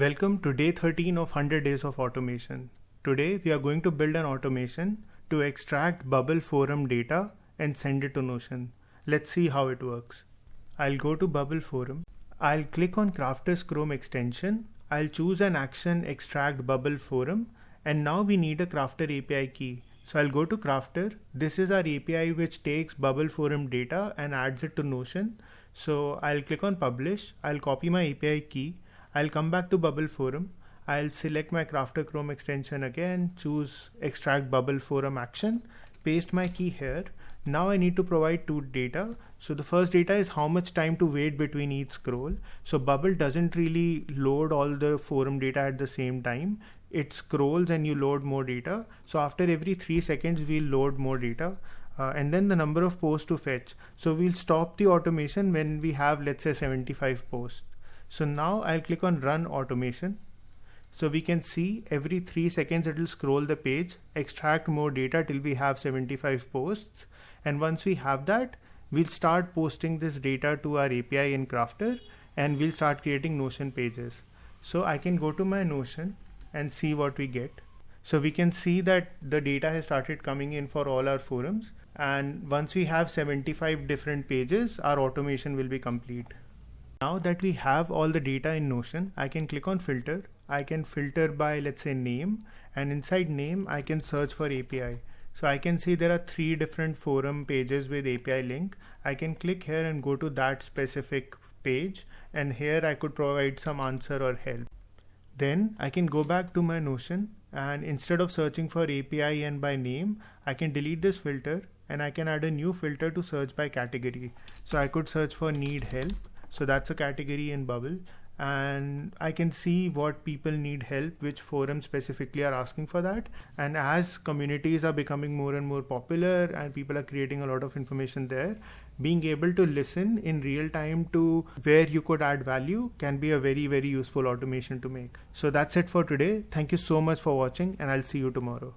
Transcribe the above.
Welcome to day 13 of 100 days of automation. Today we are going to build an automation to extract Bubble forum data and send it to Notion. Let's see how it works. I'll go to Bubble forum. I'll click on Craftar's Chrome extension. I'll choose an action extract Bubble forum, and now we need a Craftar API key. So I'll go to Craftar. This is our API which takes Bubble forum data and adds it to Notion. So I'll click on publish. I'll copy my API key. I'll come back to Bubble forum. I'll select my Craftar Chrome extension again, choose extract Bubble forum action, paste my key here. Now I need to provide two data. So the first data is how much time to wait between each scroll. So Bubble doesn't really load all the forum data at the same time. It scrolls and you load more data. So after every 3 seconds, we'll load more data. And then the number of posts to fetch. So we'll stop the automation when we have, let's say, 75 posts. So now I'll click on run automation. So we can see every 3 seconds it will scroll the page, extract more data till we have 75 posts. And once we have that, we'll start posting this data to our API in Craftar and we'll start creating Notion pages. So I can go to my Notion and see what we get. So we can see that the data has started coming in for all our forums. And once we have 75 different pages, our automation will be complete. Now that we have all the data in Notion, I can click on filter. I can filter by, let's say, name, and inside name I can search for API. So I can see there are 3 different forum pages with API link. I can click here and go to that specific page, and here I could provide some answer or help. Then I can go back to my Notion, and instead of searching for API and by name, I can delete this filter and I can add a new filter to search by category. So I could search for need help. So that's a category in Bubble, and I can see what people need help, which forums specifically are asking for that. And as communities are becoming more and more popular and people are creating a lot of information there, being able to listen in real time to where you could add value can be a very, very useful automation to make. So that's it for today. Thank you so much for watching, and I'll see you tomorrow.